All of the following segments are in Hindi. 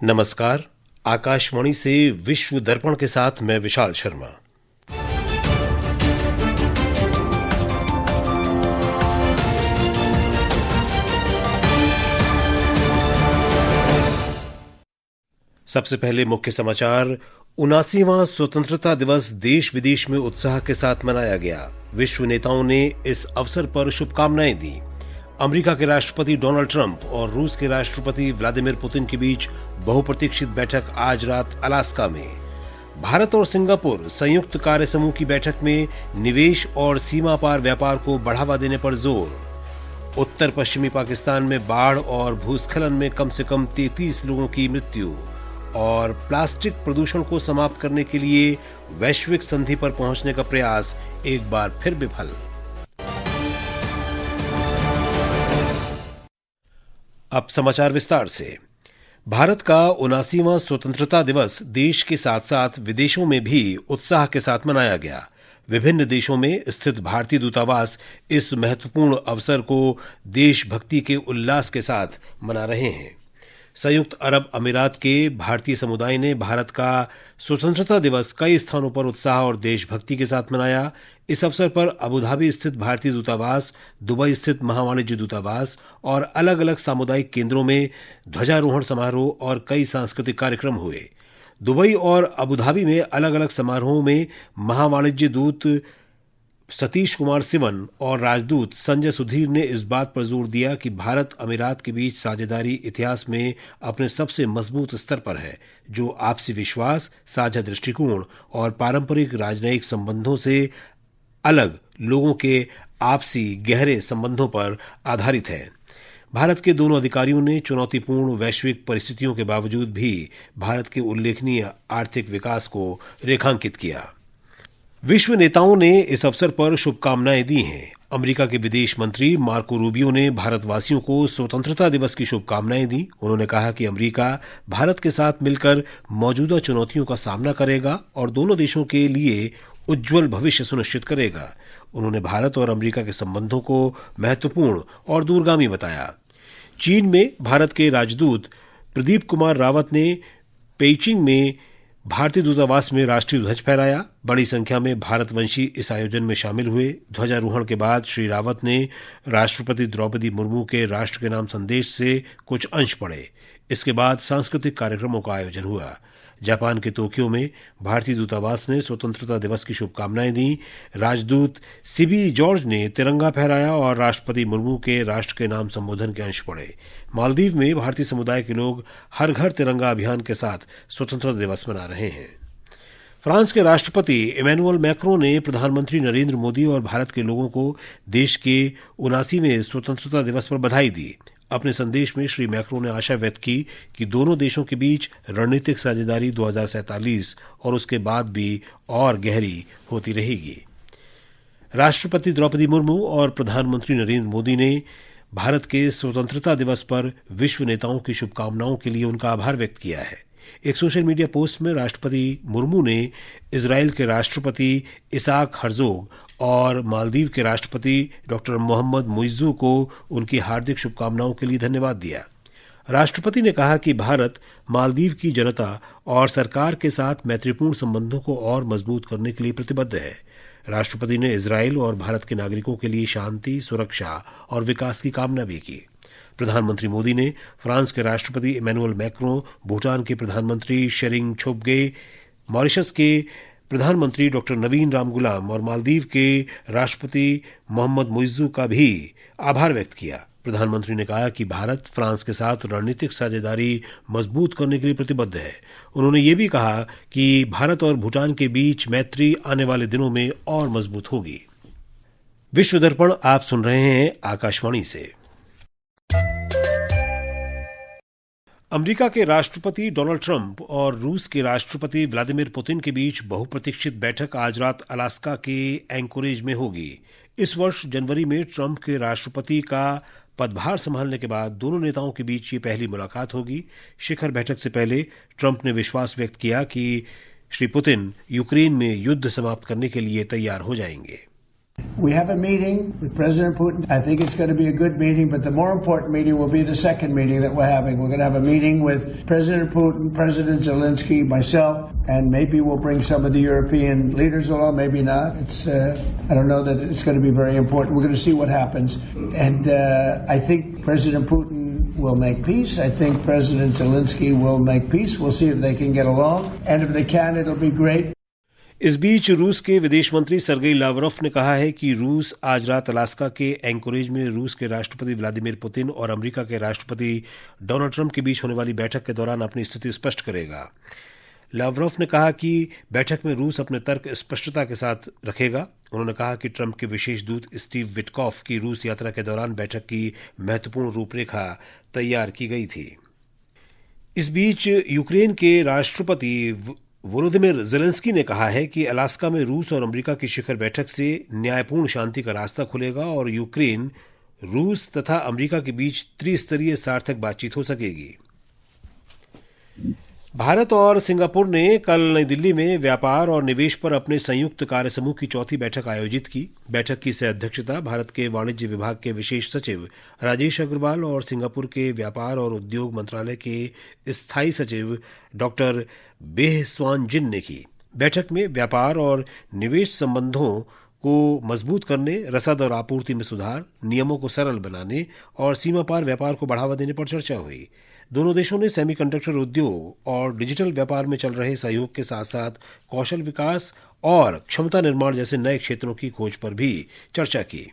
नमस्कार। आकाशवाणी से विश्व दर्पण के साथ मैं विशाल शर्मा। सबसे पहले मुख्य समाचार। 79वां स्वतंत्रता दिवस देश विदेश में उत्साह के साथ मनाया गया। विश्व नेताओं ने इस अवसर पर शुभकामनाएं दी। अमेरिका के राष्ट्रपति डोनाल्ड ट्रंप और रूस के राष्ट्रपति व्लादिमीर पुतिन के बीच बहुप्रतीक्षित बैठक आज रात अलास्का में। भारत और सिंगापुर संयुक्त कार्य समूह की बैठक में निवेश और सीमा पार व्यापार को बढ़ावा देने पर जोर। उत्तर पश्चिमी पाकिस्तान में बाढ़ और भूस्खलन में कम से कम 33 लोगों की मृत्यु। और प्लास्टिक प्रदूषण को समाप्त करने के लिए वैश्विक संधि पर पहुंचने का प्रयास एक बार फिर विफल। अब समाचार विस्तार से। भारत का 79वां स्वतंत्रता दिवस देश के साथ साथ विदेशों में भी उत्साह के साथ मनाया गया। विभिन्न देशों में स्थित भारतीय दूतावास इस महत्वपूर्ण अवसर को देशभक्ति के उल्लास के साथ मना रहे हैं। संयुक्त अरब अमीरात के भारतीय समुदाय ने भारत का स्वतंत्रता दिवस कई स्थानों पर उत्साह और देशभक्ति के साथ मनाया। इस अवसर पर अबुधाबी स्थित भारतीय दूतावास, दुबई स्थित महावाणिज्य दूतावास और अलग अलग सामुदायिक केंद्रों में ध्वजारोहण समारोह और कई सांस्कृतिक कार्यक्रम हुए। दुबई और अबुधाबी में अलग अलग समारोहों में महावाणिज्य दूत सतीश कुमार सिवन और राजदूत संजय सुधीर ने इस बात पर जोर दिया कि भारत अमीरात के बीच साझेदारी इतिहास में अपने सबसे मजबूत स्तर पर है, जो आपसी विश्वास, साझा दृष्टिकोण और पारंपरिक राजनयिक संबंधों से अलग लोगों के आपसी गहरे संबंधों पर आधारित है। भारत के दोनों अधिकारियों ने चुनौतीपूर्ण वैश्विक परिस्थितियों के बावजूद भी भारत के उल्लेखनीय आर्थिक विकास को रेखांकित किया। विश्व नेताओं ने इस अवसर पर शुभकामनाएं दी हैं। अमेरिका के विदेश मंत्री मार्को रूबियो ने भारतवासियों को स्वतंत्रता दिवस की शुभकामनाएं दी। उन्होंने कहा कि अमेरिका भारत के साथ मिलकर मौजूदा चुनौतियों का सामना करेगा और दोनों देशों के लिए उज्जवल भविष्य सुनिश्चित करेगा। उन्होंने भारत और अमेरिका के संबंधों को महत्वपूर्ण और दूरगामी बताया। चीन में भारत के राजदूत प्रदीप कुमार रावत ने पेइचिंग में भारतीय दूतावास में राष्ट्रीय ध्वज फहराया। बड़ी संख्या में भारतवंशी इस आयोजन में शामिल हुए। ध्वजारोहण के बाद श्री रावत ने राष्ट्रपति द्रौपदी मुर्मू के राष्ट्र के नाम संदेश से कुछ अंश पढ़े। इसके बाद सांस्कृतिक कार्यक्रमों का आयोजन हुआ। जापान के टोक्यो में भारतीय दूतावास ने स्वतंत्रता दिवस की शुभकामनाएं दी। राजदूत सीबी जॉर्ज ने तिरंगा फहराया और राष्ट्रपति मुर्मू के राष्ट्र के नाम संबोधन के अंश पढ़े। मालदीव में भारतीय समुदाय के लोग हर घर तिरंगा अभियान के साथ स्वतंत्रता दिवस मना रहे हैं। फ्रांस के राष्ट्रपति इमैनुअल मैक्रों ने प्रधानमंत्री नरेंद्र मोदी और भारत के लोगों को देश के 79वें स्वतंत्रता दिवस पर बधाई दी। अपने संदेश में श्री मैक्रों ने आशा व्यक्त की कि दोनों देशों के बीच रणनीतिक साझेदारी 2047 और उसके बाद भी और गहरी होती रहेगी। राष्ट्रपति द्रौपदी मुर्मू और प्रधानमंत्री नरेंद्र मोदी ने भारत के स्वतंत्रता दिवस पर विश्व नेताओं की शुभकामनाओं के लिए उनका आभार व्यक्त किया है। एक सोशल मीडिया पोस्ट में राष्ट्रपति मुर्मू ने इजराइल के राष्ट्रपति इसाक हर्जोग और मालदीव के राष्ट्रपति डॉक्टर मोहम्मद मुइज्जू को उनकी हार्दिक शुभकामनाओं के लिए धन्यवाद दिया। राष्ट्रपति ने कहा कि भारत मालदीव की जनता और सरकार के साथ मैत्रीपूर्ण संबंधों को और मजबूत करने के लिए प्रतिबद्ध है। राष्ट्रपति ने इजराइल और भारत के नागरिकों के लिए शांति, सुरक्षा और विकास की कामना भी की। प्रधानमंत्री मोदी ने फ्रांस के राष्ट्रपति इमैनुअल मैक्रों, भूटान के प्रधानमंत्री शेरिंग छोबगे, मॉरिशस के प्रधानमंत्री डॉक्टर नवीन रामगुलाम और मालदीव के राष्ट्रपति मोहम्मद मुइज्जू का भी आभार व्यक्त किया। प्रधानमंत्री ने कहा कि भारत फ्रांस के साथ रणनीतिक साझेदारी मजबूत करने के लिए प्रतिबद्ध है। उन्होंने ये भी कहा कि भारत और भूटान के बीच मैत्री आने वाले दिनों में और मजबूत होगी। विश्व दर्पण आप सुन रहे हैं आकाशवाणी से। अमेरिका के राष्ट्रपति डोनाल्ड ट्रंप और रूस के राष्ट्रपति व्लादिमीर पुतिन के बीच बहुप्रतीक्षित बैठक आज रात अलास्का के एंकोरेज में होगी। इस वर्ष जनवरी में ट्रंप के राष्ट्रपति का पदभार संभालने के बाद दोनों नेताओं के बीच ये पहली मुलाकात होगी। शिखर बैठक से पहले ट्रंप ने विश्वास व्यक्त किया कि श्री पुतिन यूक्रेन में युद्ध समाप्त करने के लिए तैयार हो जाएंगे। We have a meeting with President Putin. I think it's going to be a good meeting, but the more important meeting will be the second meeting that we're having. We're going to have a meeting with President Putin, President Zelensky, myself, and maybe we'll bring some of the European leaders along, maybe not. I don't know that it's going to be very important. We're going to see what happens. And I think President Putin will make peace. I think President Zelensky will make peace. We'll see if they can get along. And if they can, it'll be great. इस बीच रूस के विदेश मंत्री सर्गेई लावरोफ ने कहा है कि रूस आज रात अलास्का के एंकोरेज में रूस के राष्ट्रपति व्लादिमीर पुतिन और अमेरिका के राष्ट्रपति डोनाल्ड ट्रंप के बीच होने वाली बैठक के दौरान अपनी स्थिति स्पष्ट करेगा। लावरोफ ने कहा कि बैठक में रूस अपने तर्क स्पष्टता के साथ रखेगा। उन्होंने कहा कि ट्रंप के विशेष दूत स्टीव विटकॉफ की रूस यात्रा के दौरान बैठक की महत्वपूर्ण रूपरेखा तैयार की गई थी। इस बीच यूक्रेन के राष्ट्रपति वोलोदिमिर ज़ेलेंस्की ने कहा है कि अलास्का में रूस और अमेरिका की शिखर बैठक से न्यायपूर्ण शांति का रास्ता खुलेगा और यूक्रेन, रूस तथा अमेरिका के बीच त्रिस्तरीय सार्थक बातचीत हो सकेगी। भारत और सिंगापुर ने कल नई दिल्ली में व्यापार और निवेश पर अपने संयुक्त कार्यसमूह की चौथी बैठक आयोजित की। बैठक की सह अध्यक्षता भारत के वाणिज्य विभाग के विशेष सचिव राजेश अग्रवाल और सिंगापुर के व्यापार और उद्योग मंत्रालय के स्थायी सचिव डॉक्टर बेह स्वान जिन ने की। बैठक में व्यापार और निवेश संबंधों को मजबूत करने, रसद और आपूर्ति में सुधार, नियमों को सरल बनाने और सीमा पार व्यापार को बढ़ावा देने पर चर्चा हुई। दोनों देशों ने सेमीकंडक्टर उद्योग और डिजिटल व्यापार में चल रहे सहयोग के साथ साथ कौशल विकास और क्षमता निर्माण जैसे नए क्षेत्रों की खोज पर भी चर्चा की।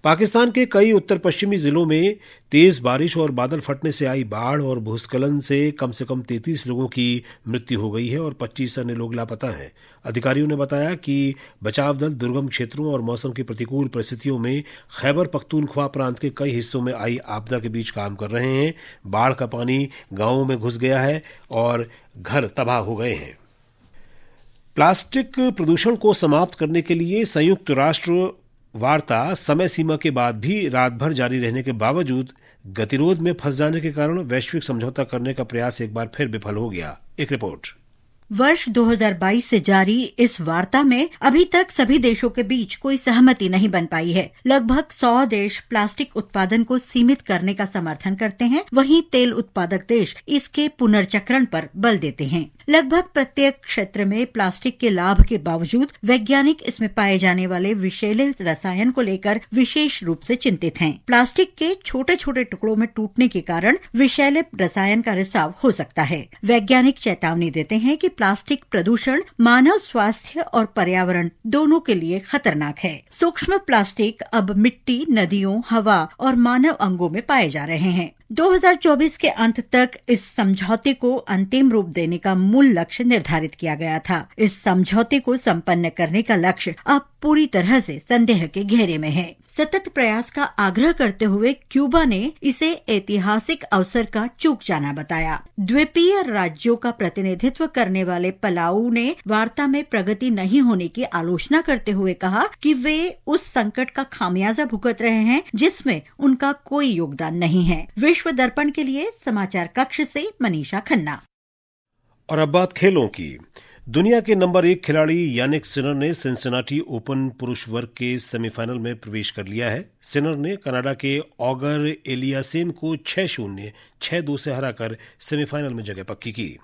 पाकिस्तान के कई उत्तर पश्चिमी जिलों में तेज बारिश और बादल फटने से आई बाढ़ और भूस्खलन से कम 33 लोगों की मृत्यु हो गई है और 25 अन्य लोग लापता हैं। अधिकारियों ने बताया कि बचाव दल दुर्गम क्षेत्रों और मौसम की प्रतिकूल परिस्थितियों में खैबर पख्तूनख्वा प्रांत के कई हिस्सों में आई आपदा के बीच काम कर रहे हैं। बाढ़ का पानी गांवों में घुस गया है और घर तबाह हो गए हैं। प्लास्टिक प्रदूषण को समाप्त करने के लिए संयुक्त राष्ट्र वार्ता समय सीमा के बाद भी रात भर जारी रहने के बावजूद गतिरोध में फंस जाने के कारण वैश्विक समझौता करने का प्रयास एक बार फिर विफल हो गया। एक रिपोर्ट। वर्ष 2022 से जारी इस वार्ता में अभी तक सभी देशों के बीच कोई सहमति नहीं बन पाई है। लगभग 100 देश प्लास्टिक उत्पादन को सीमित करने का समर्थन करते हैं, वहीं तेल उत्पादक देश इसके पुनर्चक्रण पर बल देते हैं। लगभग प्रत्येक क्षेत्र में प्लास्टिक के लाभ के बावजूद वैज्ञानिक इसमें पाए जाने वाले विषैले रसायन को लेकर विशेष रूप से चिंतित हैं। प्लास्टिक के छोटे छोटे टुकड़ों में टूटने के कारण विषैले रसायन का रिसाव हो सकता है। वैज्ञानिक चेतावनी देते हैं कि प्लास्टिक प्रदूषण मानव स्वास्थ्य और पर्यावरण दोनों के लिए खतरनाक है। सूक्ष्म प्लास्टिक अब मिट्टी, नदियों, हवा और मानव अंगों में पाए जा रहे हैं। 2024 के अंत तक इस समझौते को अंतिम रूप देने का मूल लक्ष्य निर्धारित किया गया था। इस समझौते को संपन्न करने का लक्ष्य अब पूरी तरह से संदेह के घेरे में है। सतत प्रयास का आग्रह करते हुए क्यूबा ने इसे ऐतिहासिक अवसर का चूक जाना बताया। द्वीपीय राज्यों का प्रतिनिधित्व करने वाले पलाऊ ने वार्ता में प्रगति नहीं होने की आलोचना करते हुए कहा कि वे उस संकट का खामियाजा भुगत रहे हैं जिसमें उनका कोई योगदान नहीं है। विश्व दर्पण के लिए समाचार कक्ष से मनीषा खन्ना। और अब बात खेलों की। दुनिया के नंबर 1 खिलाड़ी यानिक सिनर ने सिंसिनाटी ओपन पुरुष वर्ग के सेमीफाइनल में प्रवेश कर लिया है। सिनर ने कनाडा के ऑगर एलियासेन को 6-0, 6-2 से हराकर सेमीफाइनल में जगह पक्की की।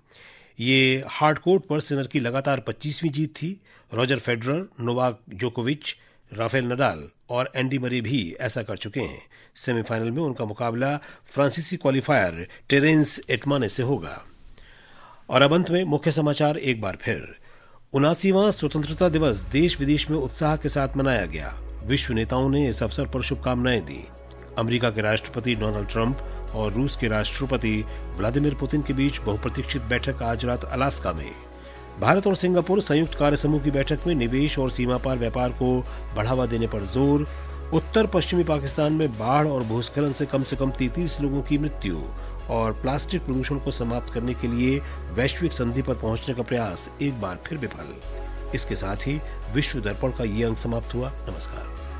ये हार्ड कोर्ट पर सिनर की लगातार 25वीं जीत थी। रॉजर फेडरर, नोवाक जोकोविच, राफेल नडाल और एंडी मरे भी ऐसा कर चुके हैं। सेमीफाइनल में उनका मुकाबला फ्रांसीसी क्वालिफायर टेरेंस एटमाने से होगा। और अब अंत में मुख्य समाचार एक बार फिर। 79वां स्वतंत्रता दिवस देश विदेश में उत्साह के साथ मनाया गया। विश्व नेताओं ने इस अवसर पर शुभकामनाएं दी। अमेरिका के राष्ट्रपति डोनाल्ड ट्रंप और रूस के राष्ट्रपति व्लादिमीर पुतिन के बीच बहुप्रतीक्षित बैठक आज रात अलास्का में। भारत और सिंगापुर संयुक्त कार्य समूह की बैठक में निवेश और सीमा पार व्यापार को बढ़ावा देने पर जोर। उत्तर पश्चिमी पाकिस्तान में बाढ़ और भूस्खलन से कम 33 लोगों की मृत्यु। और प्लास्टिक प्रदूषण को समाप्त करने के लिए वैश्विक संधि पर पहुंचने का प्रयास एक बार फिर विफल। इसके साथ ही विश्व दर्पण का ये अंक समाप्त हुआ। नमस्कार।